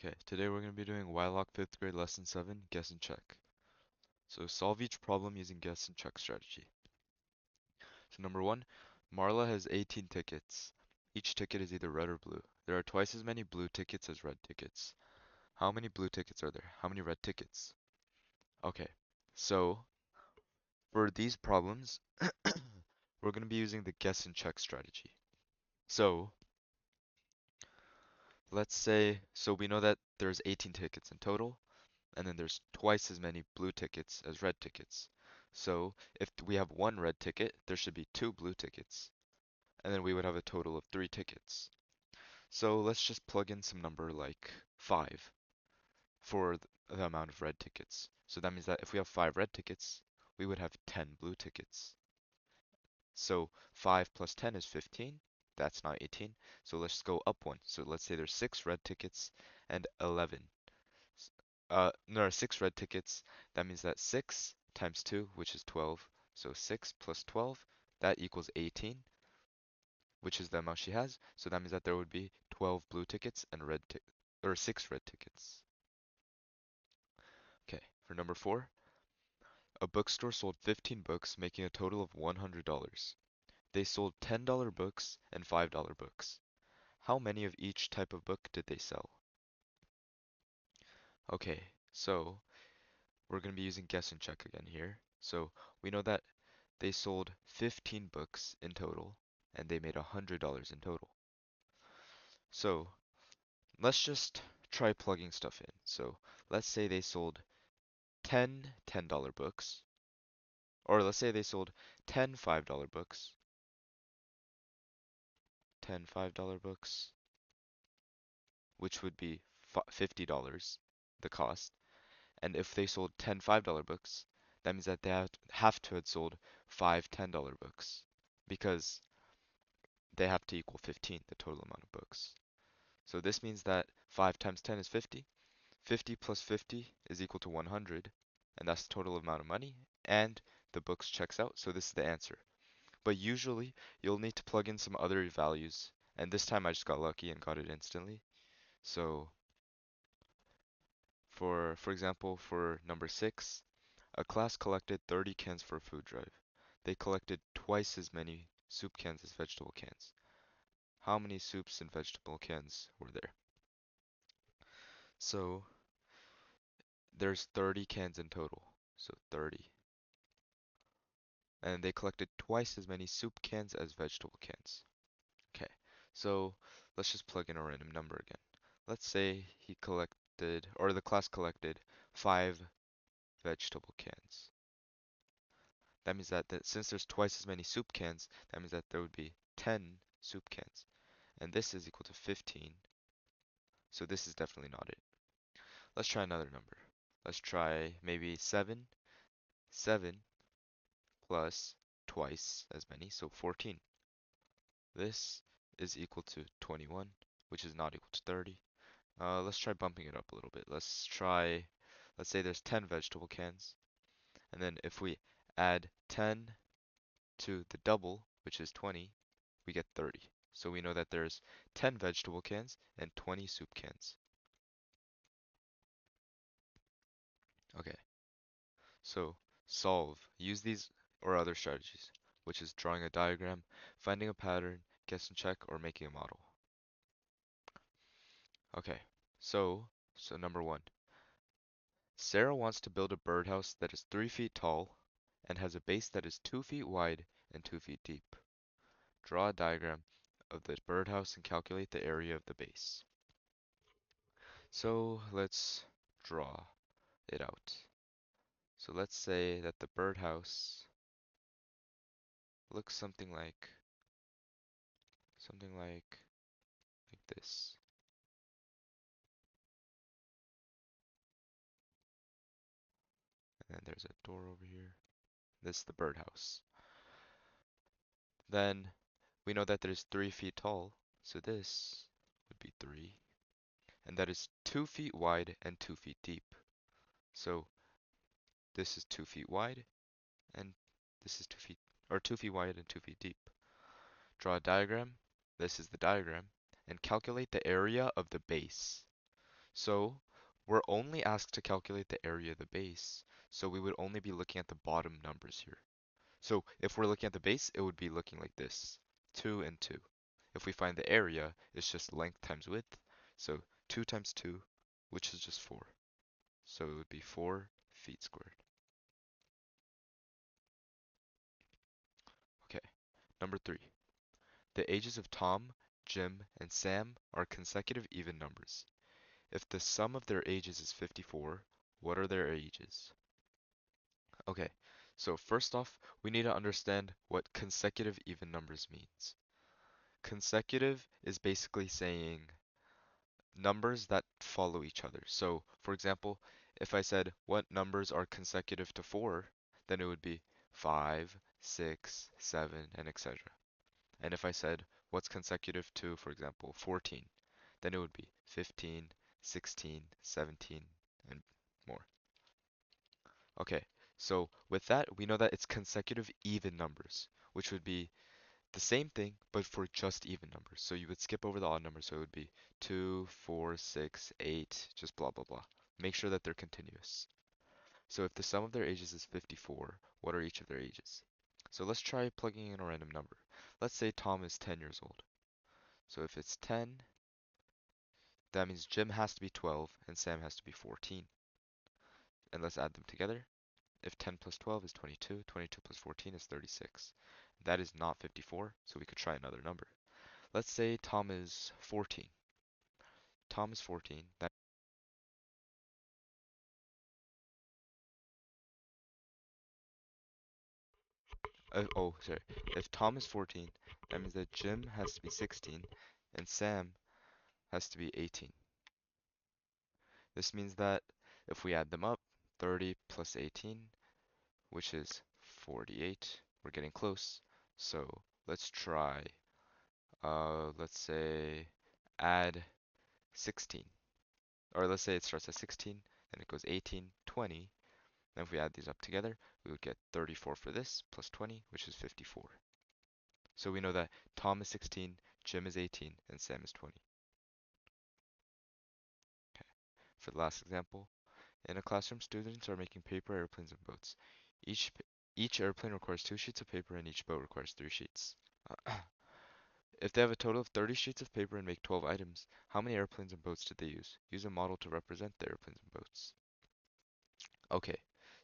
Okay, today we're going to be doing Wylock 5th grade lesson 7, guess and check. So solve each problem using guess and check strategy. So number 1, Marla has 18 tickets. Each ticket is either red or blue. There are twice as many blue tickets as red tickets. How many blue tickets are there? How many red tickets? Okay, so for these problems, we're going to be using the guess and check strategy. So let's say, so we know that there's 18 tickets in total, and then there's twice as many blue tickets as red tickets. So if we have one red ticket, there should be two blue tickets, and then we would have a total of three tickets. So let's just plug in some number like 5 for the amount of red tickets. So that means that if we have 5 red tickets, we would have 10 blue tickets. So 5 plus 10 is 15. That's not 18. So let's go up one. So let's say there's 6 red tickets and 11. There are 6 red tickets. That means that 6 times 2, which is 12. So 6 plus 12, that equals 18, which is the amount she has. So that means that there would be 12 blue tickets and or 6 red tickets. Okay, for number 4, a bookstore sold 15 books, making a total of $100. They sold $10 books and $5 books. How many of each type of book did they sell? Okay, so we're going to be using guess and check again here. So we know that they sold 15 books in total, and they made $100 in total. So let's just try plugging stuff in. So let's say they sold 10 $10 books, or let's say they sold 10 $5 books, 10 $5 books, which would be $50, the cost. And if they sold 10 $5 books, that means that they have to have sold 5 $10 books, because they have to equal 15, the total amount of books. So this means that 5 times 10 is 50. 50 plus 50 is equal to 100, and that's the total amount of money, and the books checks out, so this is the answer. But usually, you'll need to plug in some other values, and this time I just got lucky and got it instantly. So, for example, for number 6, a class collected 30 cans for a food drive. They collected twice as many soup cans as vegetable cans. How many soups and vegetable cans were there? So, there's 30 cans in total. So 30. And they collected twice as many soup cans as vegetable cans. Okay, so let's just plug in a random number again. Let's say he collected, or the class collected, 5 vegetable cans. That means that since there's twice as many soup cans, that means that there would be 10 soup cans. And this is equal to 15, so this is definitely not it. Let's try another number. Let's try maybe 7. 7 plus twice as many, so 14. This is equal to 21, which is not equal to 30. Let's try bumping it up a little bit. Let's say there's 10 vegetable cans, and then if we add 10 to the double, which is 20, we get 30. So we know that there's 10 vegetable cans and 20 soup cans. Okay, so solve. Use these or other strategies, which is drawing a diagram, finding a pattern, guess and check, or making a model. Okay, so number 1. Sarah wants to build a birdhouse that is 3 feet tall and has a base that is 2 feet wide and 2 feet deep. Draw a diagram of the birdhouse and calculate the area of the base. So let's draw it out. So let's say that the birdhouse looks something like this. And then there's a door over here. This is the birdhouse. Then we know that it is 3 feet tall, so this would be 3. And that is 2 feet wide and 2 feet deep. So this is 2 feet wide, and this is 2 feet, or 2 feet wide and 2 feet deep. Draw a diagram. This is the diagram, and calculate the area of the base. So we're only asked to calculate the area of the base. So we would only be looking at the bottom numbers here. So if we're looking at the base, it would be looking like this, 2 and 2. If we find the area, it's just length times width. So 2 times 2, which is just 4. So it would be 4 feet squared. Okay, number 3. The ages of Tom, Jim, and Sam are consecutive even numbers. If the sum of their ages is 54, what are their ages? Okay, so first off, we need to understand what consecutive even numbers means. Consecutive is basically saying numbers that follow each other. So, for example, if I said what numbers are consecutive to 4, then it would be 5, 6, 7, and etc. And if I said what's consecutive to, for example, 14, then it would be 15, 16, 17, and more. Okay, so with that, we know that it's consecutive even numbers, which would be the same thing, but for just even numbers. So you would skip over the odd numbers, so it would be 2, 4, 6, 8, just blah, blah, blah. Make sure that they're continuous. So if the sum of their ages is 54, what are each of their ages? So let's try plugging in a random number. Let's say Tom is 10 years old. So if it's 10, that means Jim has to be 12 and Sam has to be 14. And let's add them together. If 10 plus 12 is 22, 22 plus 14 is 36. That is not 54, so we could try another number. Let's say Tom is 14. Tom is 14. Oh, sorry. If Tom is 14, that means that Jim has to be 16 and Sam has to be 18. This means that if we add them up, 30 plus 18, which is 48, we're getting close. So let's try, let's say add 16. Or let's say it starts at 16, then it goes 18, 20. Then if we add these up together, we would get 34 for this, plus 20, which is 54. So we know that Tom is 16, Jim is 18, and Sam is 20. Okay. For the last example, in a classroom, students are making paper airplanes and boats. Each each airplane requires 2 sheets of paper and each boat requires 3 sheets. If they have a total of 30 sheets of paper and make 12 items, how many airplanes and boats did they use? Use a model to represent the airplanes and boats. Okay,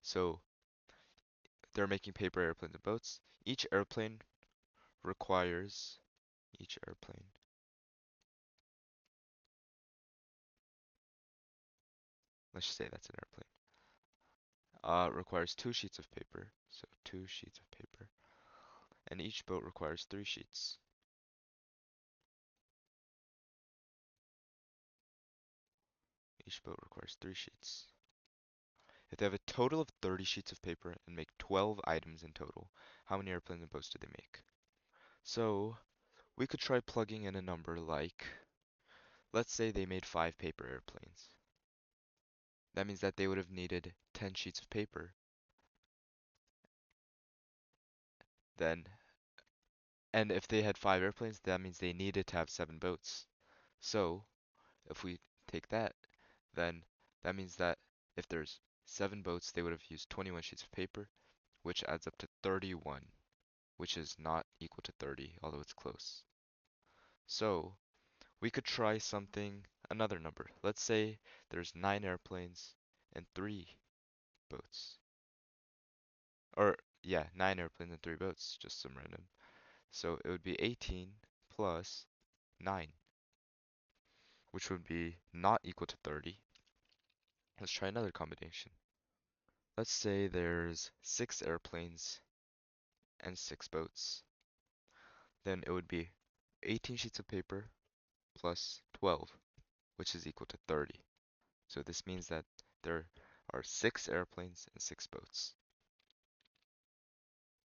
so they're making paper airplanes and boats. Requires, each airplane, let's just say that's an airplane, requires 2 sheets of paper. So 2 sheets of paper. And each boat requires 3 sheets. Each boat requires 3 sheets. If they have a total of 30 sheets of paper and make 12 items in total, how many airplanes and boats do they make? So we could try plugging in a number like, let's say they made 5 paper airplanes. That means that they would have needed 10 sheets of paper. Then, and if they had 5 airplanes, that means they needed to have 7 boats. So if we take that, then that means that if there's 7 boats, they would have used 21 sheets of paper, which adds up to 31, which is not equal to 30, although it's close. So we could try another number. Let's say there's 9 airplanes and 3 boats. Or, yeah, 9 airplanes and 3 boats, just some random. So it would be 18 plus 9, which would be not equal to 30. Let's try another combination. Let's say there's 6 airplanes and 6 boats. Then it would be 18 sheets of paper plus 12, which is equal to 30. So this means that there are 6 airplanes and 6 boats.